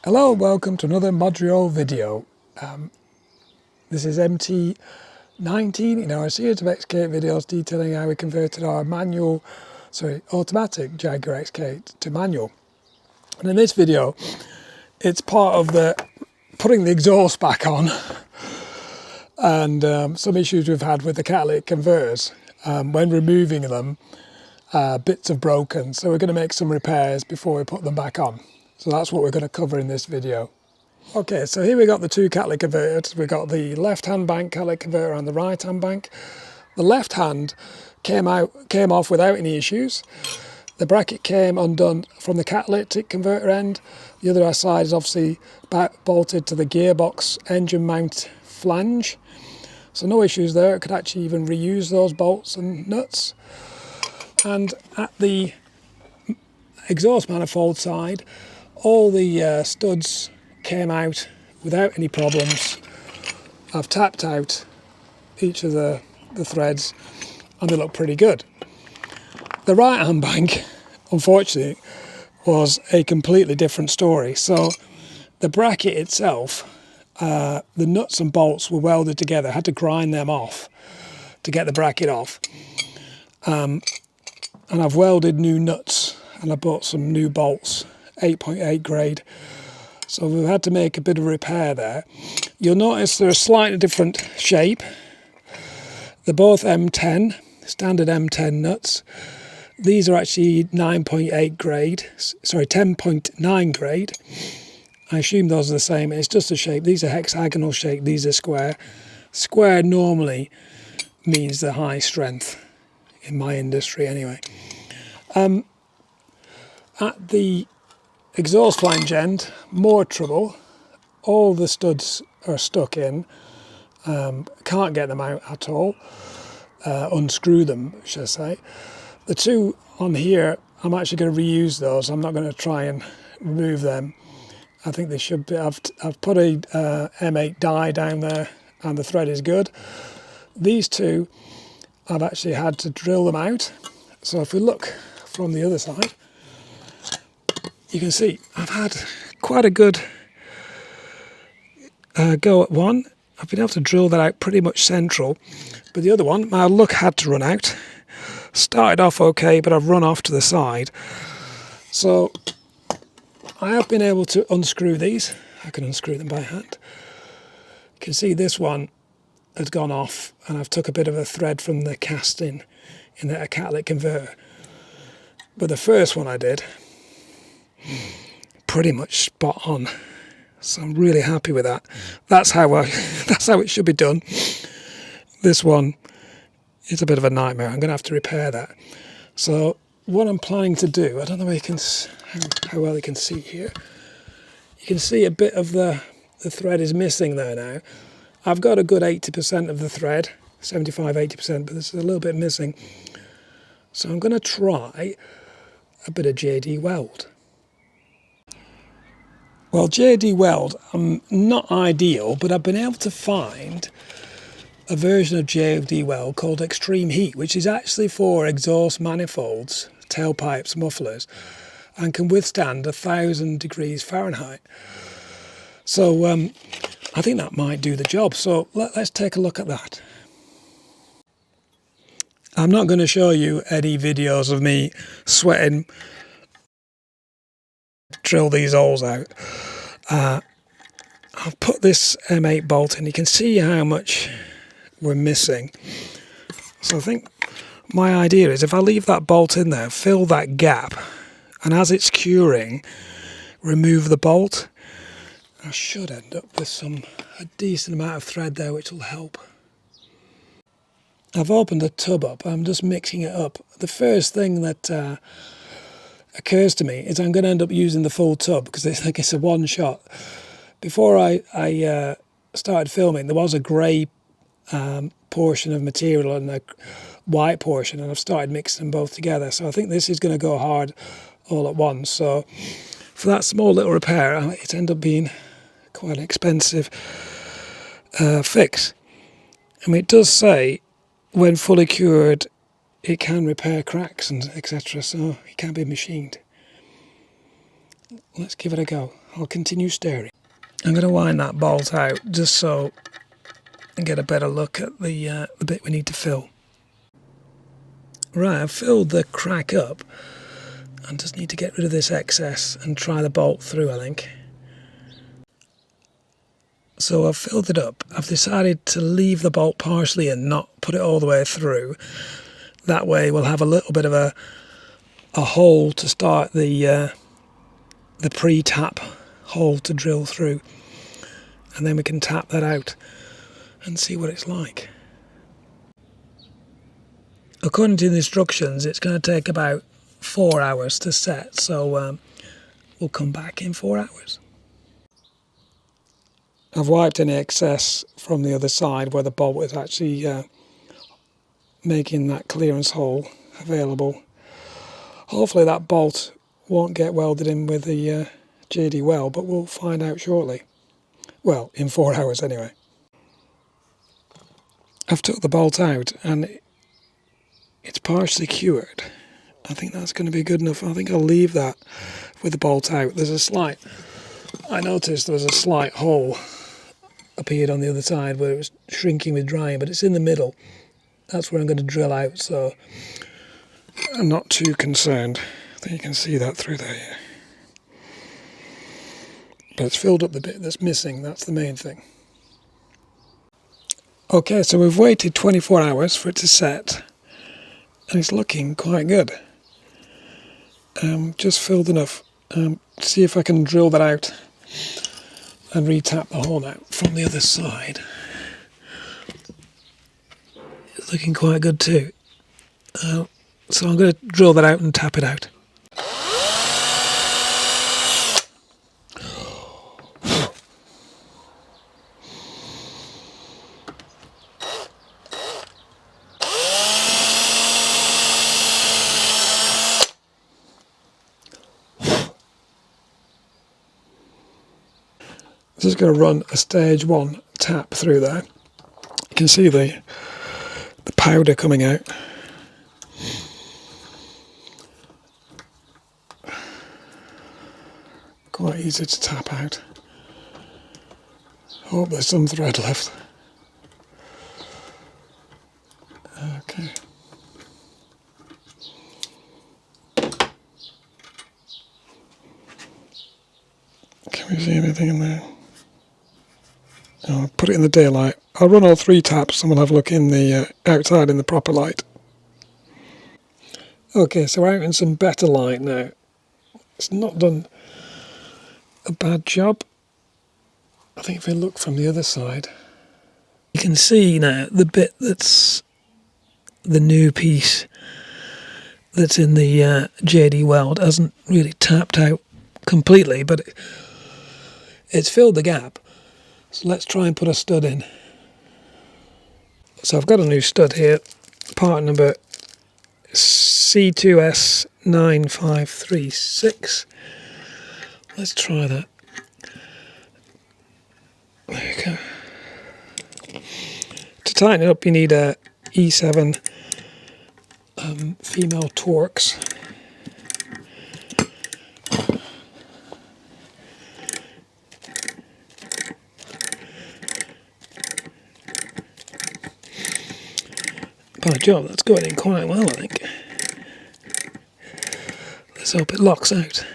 Hello, welcome to another Modurol video. This is MT19 in our series of XK8 videos detailing how we converted our automatic Jaguar XK8 to manual. And in this video, it's part of the putting the exhaust back on and some issues we've had with the catalytic converters. When removing them, bits have broken, so we're going to make some repairs before we put them back on. So that's what we're going to cover in this video. Okay, so here we got the two catalytic converters. We've got the left-hand bank catalytic converter and the right-hand bank. The left hand came off without any issues. The bracket came undone from the catalytic converter end. The other side is obviously bolted to the gearbox engine mount flange. So no issues there. It could actually even reuse those bolts and nuts. And at the exhaust manifold side, all the studs came out without any problems. I've tapped out each of the threads and they look pretty good. The right hand bank, unfortunately, was a completely different story. So the bracket itself, the nuts and bolts were welded together. I had to grind them off to get the bracket off. And I've welded new nuts and I bought some new bolts, 8.8 grade. So we've had to make a bit of repair there. You'll notice they're a slightly different shape. They're both M10, standard M10 nuts. These are actually 9.8 grade, sorry, 10.9 grade. I assume those are the same. It's just a shape. These are hexagonal shape, these are square. Square normally means the high strength in my industry anyway. At the exhaust flange end, more trouble. All the studs are stuck in. Can't get them out at all. Unscrew them, should I say. The two on here, I'm actually going to reuse those. I'm not going to try and remove them. I think they should be. I've put a M8 die down there and the thread is good. These two, I've actually had to drill them out. So if we look from the other side, you can see I've had quite a good go at one. I've been able to drill that out pretty much central, but the other one, my luck had to run out. Started off okay, but I've run off to the side. So I have been able to unscrew these. I can unscrew them by hand. You can see this one has gone off and I've took a bit of a thread from the casting in the catalytic converter. But the first one I did, pretty much spot on. So I'm really happy with that. That's how it should be done. This one is a bit of a nightmare. I'm going to have to repair that. So what I'm planning to do, I don't know how well you can see here. You can see a bit of the thread is missing there now. I've got a good 80% of the thread, 75-80%, but there's a little bit missing. So I'm going to try a bit of JB Weld. Well, JB Weld, not ideal, but I've been able to find a version of JB Weld called ExtremeHeat, which is actually for exhaust manifolds, tailpipes, mufflers, and can withstand 1,000 degrees Fahrenheit. So I think that might do the job. So let's take a look at that. I'm not going to show you any videos of me sweating, drill these holes out. I've put this M8 bolt in. You can see how much we're missing. So I think my idea is if I leave that bolt in there, fill that gap, and as it's curing, remove the bolt, I should end up with a decent amount of thread there, which will help. I've opened the tub up. I'm just mixing it up. The first thing that occurs to me is I'm going to end up using the full tub because it's a one shot. Before I started filming, there was a grey portion of material and a white portion, and I've started mixing them both together. So I think this is going to go hard all at once. So for that small little repair, it ended up being quite an expensive fix. I mean, it does say when fully cured, it can repair cracks and etc. So it can be machined. let's give it a go. I'll continue stirring. I'm going to wind that bolt out just so I get a better look at the bit we need to fill. Right, I've filled the crack up. I just need to get rid of this excess and try the bolt through, I think. So I've filled it up. I've decided to leave the bolt partially in, not put it all the way through. That way we'll have a little bit of a hole to start the pre-tap hole to drill through. And then we can tap that out and see what it's like. According to the instructions, it's going to take about 4 hours to set, so we'll come back in 4 hours. I've wiped any excess from the other side where the bolt is actually making that clearance hole available. Hopefully that bolt won't get welded in with the JB Weld, but we'll find out shortly. Well, in 4 hours anyway. I've took the bolt out and it's partially cured. I think that's going to be good enough. I think I'll leave that with the bolt out. I noticed there was a slight hole appeared on the other side where it was shrinking with drying, but it's in the middle. That's where I'm going to drill out, so I'm not too concerned. I think you can see that through there. Yeah. But it's filled up the bit that's missing, that's the main thing. Okay, so we've waited 24 hours for it to set, and it's looking quite good. Just filled enough. See if I can drill that out and re-tap the hole out from the other side. It's looking quite good too. So I'm going to drill that out and tap it out. Just going to run a stage 1 tap through there. You can see the powder coming out. Quite easy to tap out. Hope there's some thread left. Okay. Can we see anything in there? I'll put it in the daylight. I'll run all 3 taps and we'll have a look in the outside in the proper light. Okay, so we're out in some better light now. It's not done a bad job. I think if we look from the other side, you can see now the bit that's the new piece that's in the JB Weld hasn't really tapped out completely, but it's filled the gap. So let's try and put a stud in. So I've got a new stud here, part number C2S9536. Let's try that. There you go. To tighten it up you need a E7 female Torx. By job, that's going in quite well, I think. Let's hope it locks out.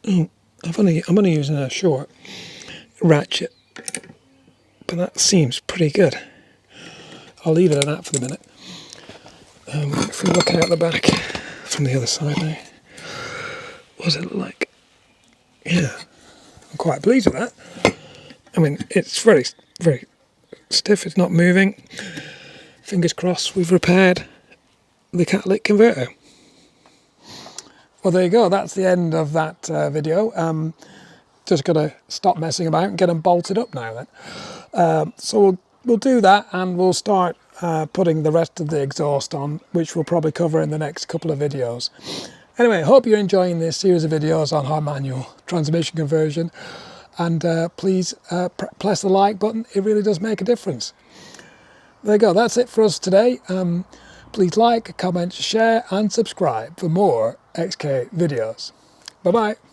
Oh, I'm only using a short ratchet, but that seems pretty good. I'll leave it at that for the minute. If we look out the back from the other side now, what does it look like? Yeah, I'm quite pleased with that. I mean, it's very, very stiff, it's not moving. Fingers crossed we've repaired the catalytic converter. Well, there you go, that's the end of that video. Just got to stop messing about and get them bolted up now then. So we'll do that and we'll start putting the rest of the exhaust on, which we'll probably cover in the next couple of videos. Anyway, hope you're enjoying this series of videos on hard manual transmission conversion. And please press the like button, it really does make a difference. There you go, that's it for us today. Please like, comment, share and subscribe for more XK videos. Bye bye.